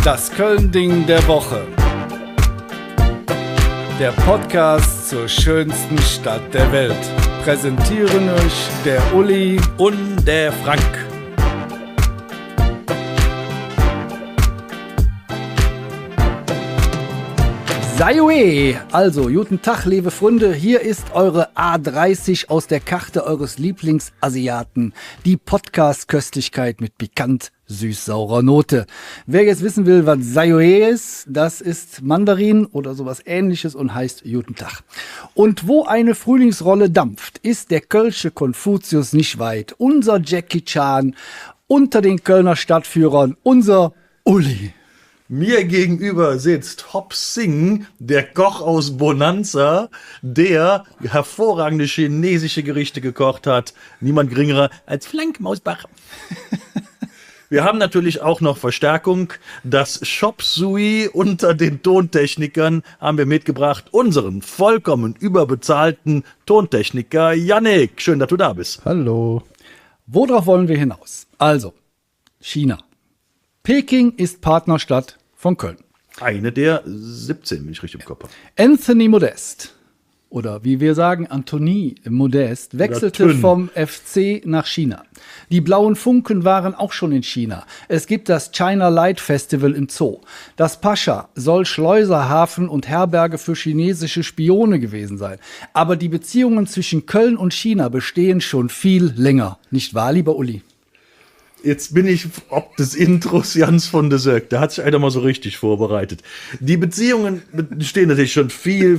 Das Köln-Ding der Woche. Der Podcast zur schönsten Stadt der Welt. Präsentieren euch der Uli und der Frank. Sayoe! Also, guten Tag, liebe Freunde. Hier ist eure A30 aus der Karte eures Lieblingsasiaten. Die Podcast-Köstlichkeit mit pikant süß-saurer Note. Wer jetzt wissen will, was Sayoe ist, das ist Mandarin oder sowas Ähnliches und heißt guten Tag. Und wo eine Frühlingsrolle dampft, ist der Kölsche Konfuzius nicht weit. Unser Jackie Chan unter den Kölner Stadtführern, unser Uli. Mir gegenüber sitzt Hop Sing, der Koch aus Bonanza, der hervorragende chinesische Gerichte gekocht hat. Niemand geringerer als Frank Mausbach. Wir haben natürlich auch noch Verstärkung. Das Chop Suey unter den Tontechnikern haben wir mitgebracht. Unseren vollkommen überbezahlten Tontechniker Yannick. Schön, dass du da bist. Hallo. Worauf wollen wir hinaus? Also, China. Peking ist Partnerstadt von Köln. Eine der 17, wenn ich richtig im Kopf habe. Anthony Modeste, oder wie wir sagen, Anthony Modeste, wechselte vom FC nach China. Die blauen Funken waren auch schon in China. Es gibt das China Light Festival im Zoo. Das Pascha soll Schleuserhafen und Herberge für chinesische Spione gewesen sein. Aber die Beziehungen zwischen Köln und China bestehen schon viel länger. Nicht wahr, lieber Uli? Jetzt bin ich ob des Intros Jans von der Söck. Da hat sich einer mal so richtig vorbereitet. Die Beziehungen bestehen natürlich schon viel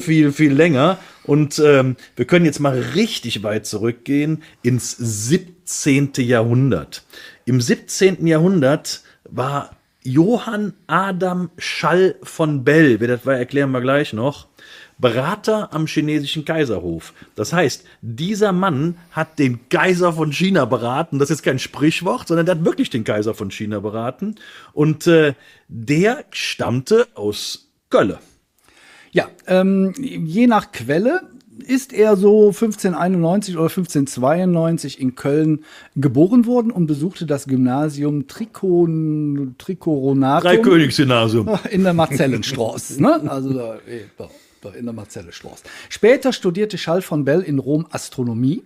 länger. Und wir können jetzt mal richtig weit zurückgehen ins 17. Jahrhundert. Im 17. Jahrhundert war Johann Adam Schall von Bell, wer das war, erklären wir gleich noch, Berater am chinesischen Kaiserhof. Das heißt, dieser Mann hat den Kaiser von China beraten. Das ist kein Sprichwort, sondern der hat wirklich den Kaiser von China beraten. Und der stammte aus Köln. Ja, je nach Quelle ist er so 1591 oder 1592 in Köln geboren worden und besuchte das Gymnasium Trikoronatum. Dreikönigsgymnasium. In der Marzellenstraße. Ne? Also da in der Marzellenstraße. Später studierte Schall von Bell in Rom Astronomie.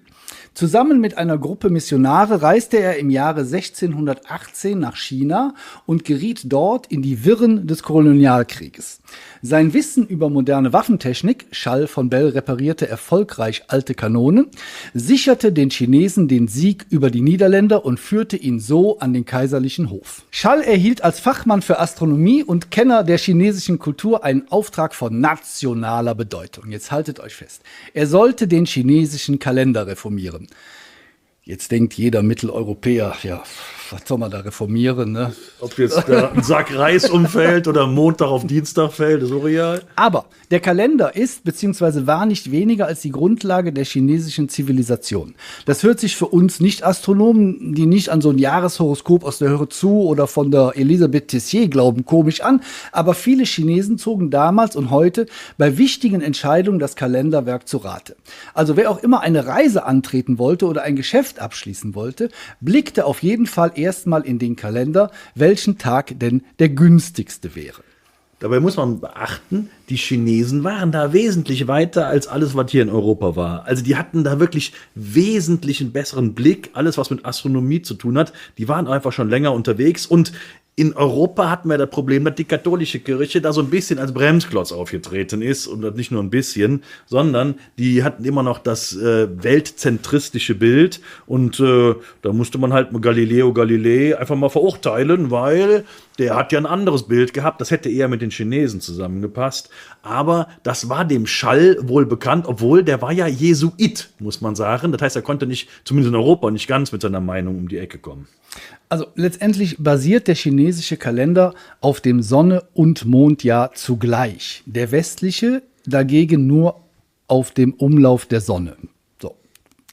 Zusammen mit einer Gruppe Missionare reiste er im Jahre 1618 nach China und geriet dort in die Wirren des Kolonialkrieges. Sein Wissen über moderne Waffentechnik, Schall von Bell reparierte erfolgreich alte Kanonen, sicherte den Chinesen den Sieg über die Niederländer und führte ihn so an den kaiserlichen Hof. Schall erhielt als Fachmann für Astronomie und Kenner der chinesischen Kultur einen Auftrag von nationaler Bedeutung. Jetzt haltet euch fest. Er sollte den chinesischen Kalender reformieren. Jetzt denkt jeder Mitteleuropäer, ja, was soll man da reformieren, ne? Ob jetzt da ein Sack Reis umfällt oder Montag auf Dienstag fällt, ist so real. Aber der Kalender ist bzw. war nicht weniger als die Grundlage der chinesischen Zivilisation. Das hört sich für uns Nicht-Astronomen, die nicht an so ein Jahreshoroskop aus der Höre zu oder von der Elisabeth Tessier glauben, komisch an. Aber viele Chinesen zogen damals und heute bei wichtigen Entscheidungen das Kalenderwerk zu Rate. Also wer auch immer eine Reise antreten wollte oder ein Geschäft abschließen wollte, blickte auf jeden Fall erstmal in den Kalender, welchen Tag denn der günstigste wäre. Dabei muss man beachten, die Chinesen waren da wesentlich weiter als alles, was hier in Europa war. Also die hatten da wirklich wesentlich einen besseren Blick, alles was mit Astronomie zu tun hat. Die waren einfach schon länger unterwegs und in Europa hatten wir das Problem, dass die katholische Kirche da so ein bisschen als Bremsklotz aufgetreten ist und das nicht nur ein bisschen, sondern die hatten immer noch das weltzentristische Bild und da musste man halt Galileo Galilei einfach mal verurteilen, weil der hat ja ein anderes Bild gehabt, das hätte eher mit den Chinesen zusammengepasst, aber das war dem Schall wohl bekannt, obwohl der war ja Jesuit, muss man sagen, das heißt, er konnte nicht, zumindest in Europa, nicht ganz mit seiner Meinung um die Ecke kommen. Also letztendlich basiert der chinesische Kalender auf dem Sonne- und Mondjahr zugleich. Der westliche dagegen nur auf dem Umlauf der Sonne. So,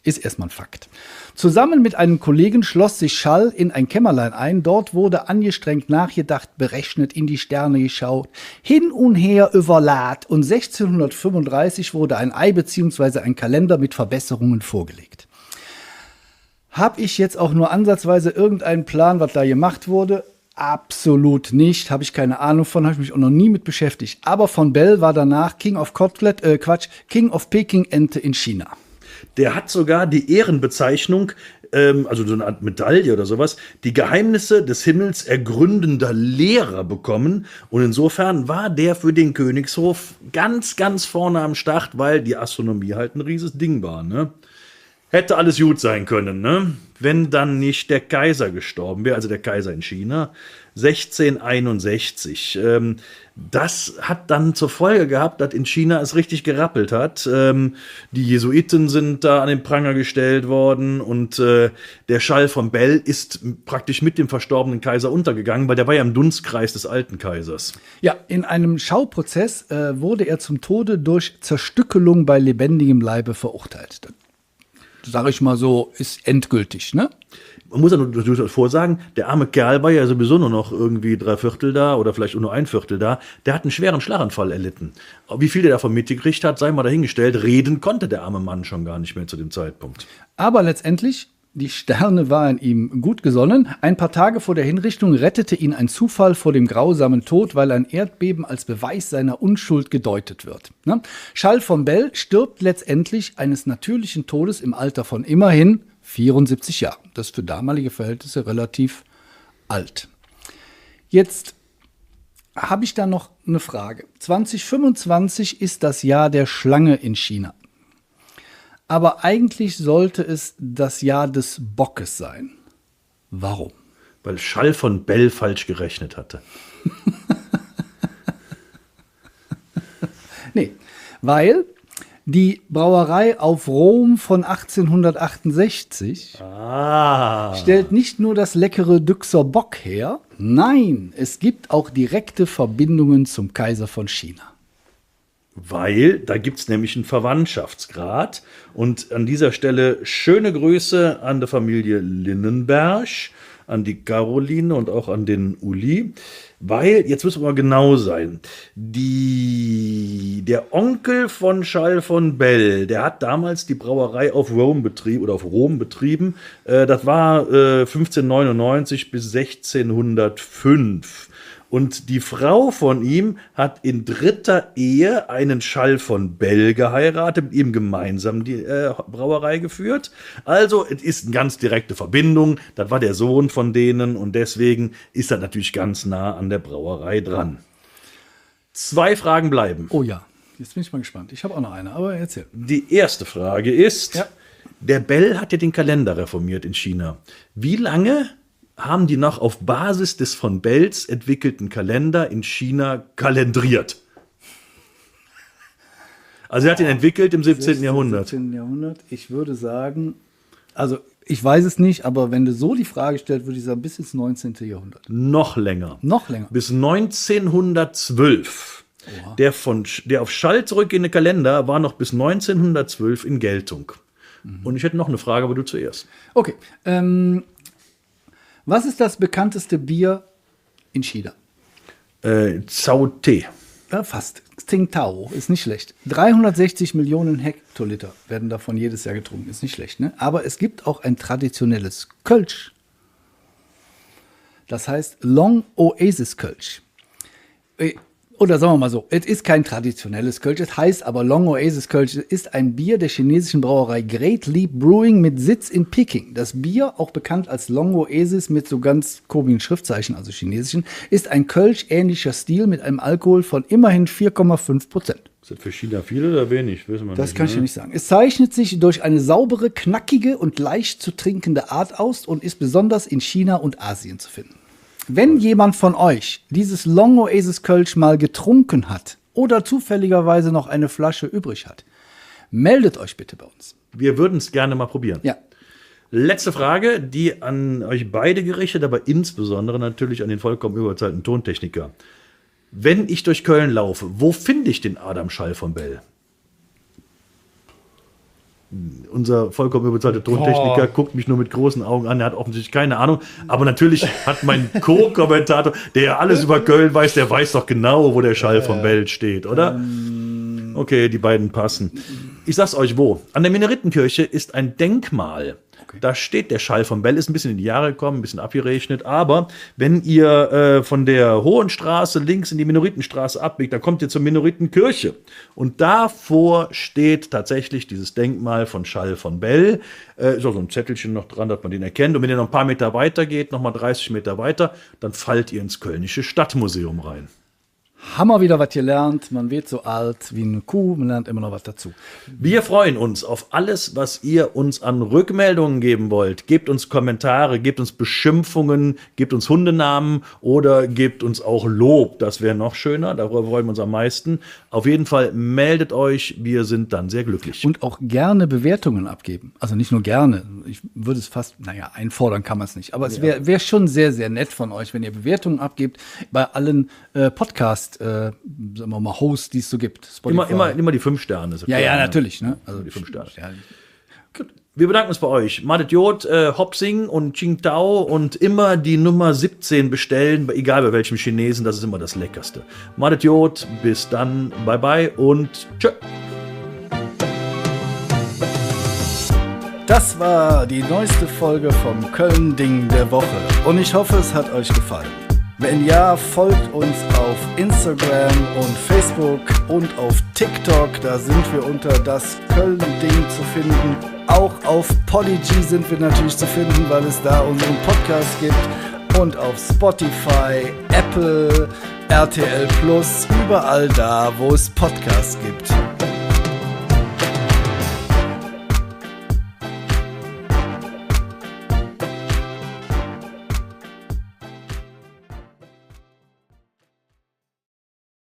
ist erstmal ein Fakt. Zusammen mit einem Kollegen schloss sich Schall in ein Kämmerlein ein. Dort wurde angestrengt nachgedacht, berechnet, in die Sterne geschaut, hin und her überlad. Und 1635 wurde ein Ei bzw. ein Kalender mit Verbesserungen vorgelegt. Habe ich jetzt auch nur ansatzweise irgendeinen Plan, was da gemacht wurde? absolut nicht. Habe ich keine Ahnung von, habe ich mich auch noch nie mit beschäftigt. Aber von Bell war danach King of Peking-Ente in China. Der hat sogar die Ehrenbezeichnung, also so eine Art Medaille oder sowas, die Geheimnisse des Himmels ergründender Lehrer bekommen. Und insofern war der für den Königshof ganz, ganz vorne am Start, weil die Astronomie halt ein rieses Ding war, ne? Hätte alles gut sein können, ne? Wenn dann nicht der Kaiser gestorben wäre, also der Kaiser in China, 1661. Das hat dann zur Folge gehabt, dass in China es richtig gerappelt hat. Die Jesuiten sind da an den Pranger gestellt worden und der Schall von Bell ist praktisch mit dem verstorbenen Kaiser untergegangen, weil der war ja im Dunstkreis des alten Kaisers. Ja, in einem Schauprozess wurde er zum Tode durch Zerstückelung bei lebendigem Leibe verurteilt. Sag ich mal so, ist endgültig, ne? Man muss ja nur vorsagen, der arme Kerl war ja sowieso nur noch irgendwie 3/4 da oder vielleicht nur 1/4 da. Der hat einen schweren Schlaganfall erlitten. Wie viel der davon mitgekriegt hat, sei mal dahingestellt. Reden konnte der arme Mann schon gar nicht mehr zu dem Zeitpunkt. Aber letztendlich, die Sterne waren ihm gut gesonnen. Ein paar Tage vor der Hinrichtung rettete ihn ein Zufall vor dem grausamen Tod, weil ein Erdbeben als Beweis seiner Unschuld gedeutet wird. Schall von Bell stirbt letztendlich eines natürlichen Todes im Alter von immerhin 74 Jahren. Das ist für damalige Verhältnisse relativ alt. Jetzt habe ich da noch eine Frage. 2025 ist das Jahr der Schlange in China. Aber eigentlich sollte es das Jahr des Bockes sein. Warum? Weil Schall von Bell falsch gerechnet hatte. Nee, weil die Brauerei auf Rom von 1868 stellt nicht nur das leckere Düxer Bock her, nein, es gibt auch direkte Verbindungen zum Kaiser von China. Weil da gibt es nämlich einen Verwandtschaftsgrad. Und an dieser Stelle schöne Grüße an die Familie Linnenberg, an die Caroline und auch an den Uli. Weil, jetzt müssen wir mal genau sein, der Onkel von Schall von Bell, der hat damals die Brauerei auf Rom betrieben. Das war 1599 bis 1605. Und die Frau von ihm hat in 3. Ehe einen Schall von Bell geheiratet, mit ihm gemeinsam die Brauerei geführt. Also es ist eine ganz direkte Verbindung. Das war der Sohn von denen und deswegen ist er natürlich ganz nah an der Brauerei dran. 2 Fragen bleiben. Oh ja, jetzt bin ich mal gespannt. Ich habe auch noch eine, aber erzähl. Die erste Frage ist, der Bell hat ja den Kalender reformiert in China. Wie lange haben die noch auf Basis des von Bells entwickelten Kalender in China kalendriert? Also er hat ihn entwickelt im 17. Jahrhundert. 17. Jahrhundert. Ich würde sagen, also ich weiß es nicht, aber wenn du so die Frage stellst, würde ich sagen, bis ins 19. Jahrhundert. Noch länger. Noch länger. Bis 1912. Oha. Der auf Schall zurückgehende Kalender war noch bis 1912 in Geltung. Und ich hätte noch eine Frage, aber du zuerst. Okay. Was ist das bekannteste Bier in China? Cao Te. Ja, fast. Tsingtao ist nicht schlecht. 360 Millionen Hektoliter werden davon jedes Jahr getrunken. Ist nicht schlecht, ne? Aber es gibt auch ein traditionelles Kölsch. Das heißt Long Oasis Kölsch. Oder sagen wir mal so, es ist kein traditionelles Kölsch, es heißt aber Long Oasis Kölsch, ist ein Bier der chinesischen Brauerei Great Leap Brewing mit Sitz in Peking. Das Bier, auch bekannt als Long Oasis mit so ganz komischen Schriftzeichen, also chinesischen, ist ein Kölsch-ähnlicher Stil mit einem Alkohol von immerhin 4,5%. Ist das für China viel oder wenig? Wissen wir Das nicht, kann ich dir nicht sagen. Es zeichnet sich durch eine saubere, knackige und leicht zu trinkende Art aus und ist besonders in China und Asien zu finden. Wenn jemand von euch dieses Long Oasis Kölsch mal getrunken hat oder zufälligerweise noch eine Flasche übrig hat, meldet euch bitte bei uns. Wir würden es gerne mal probieren. Ja. Letzte Frage, die an euch beide gerichtet, aber insbesondere natürlich an den vollkommen überzeugten Tontechniker. Wenn ich durch Köln laufe, wo finde ich den Adam Schall von Bell? Unser vollkommen überzeugter Tontechniker guckt mich nur mit großen Augen an, er hat offensichtlich keine Ahnung. Aber natürlich hat mein Co-Kommentator, der ja alles über Köln weiß, der weiß doch genau, wo der Schall von Bell steht, oder? Okay, die beiden passen. Ich sag's euch wo. An der Minoritenkirche ist ein Denkmal. Okay. Da steht der Schall von Bell, ist ein bisschen in die Jahre gekommen, ein bisschen abgerechnet. Aber wenn ihr von der Hohen Straße links in die Minoritenstraße abbiegt, dann kommt ihr zur Minoritenkirche. Und davor steht tatsächlich dieses Denkmal von Schall von Bell. Ist auch so ein Zettelchen noch dran, dass man den erkennt. Und wenn ihr noch ein paar Meter weiter geht, nochmal 30 Meter weiter, dann fallt ihr ins Kölnische Stadtmuseum rein. Haben wir wieder was gelernt. Man wird so alt wie eine Kuh, man lernt immer noch was dazu. Wir freuen uns auf alles, was ihr uns an Rückmeldungen geben wollt. Gebt uns Kommentare, gebt uns Beschimpfungen, gebt uns Hundenamen oder gebt uns auch Lob. Das wäre noch schöner, darüber freuen wir uns am meisten. Auf jeden Fall meldet euch, wir sind dann sehr glücklich. Und auch gerne Bewertungen abgeben. Also nicht nur gerne. Ich würde es fast, einfordern kann man es nicht. Aber es wäre schon sehr, sehr nett von euch, wenn ihr Bewertungen abgebt bei allen Podcast, sagen wir mal, Hosts, die es so gibt. Spotify. Immer die 5 Sterne. Ja, natürlich. Ne? Also die 5 Sterne. Ja. Gut. Wir bedanken uns bei euch. Madet Jod, Hopsing und Qingdao und immer die Nummer 17 bestellen, egal bei welchem Chinesen, das ist immer das Leckerste. Madet Jod, bis dann, bye bye und tschö. Das war die neueste Folge vom Köln-Ding der Woche und ich hoffe, es hat euch gefallen. Wenn ja, folgt uns auf Instagram und Facebook und auf TikTok. Da sind wir unter das Köln-Ding zu finden. Auch auf Podigy sind wir natürlich zu finden, weil es da unseren Podcast gibt. Und auf Spotify, Apple, RTL Plus, überall da, wo es Podcasts gibt.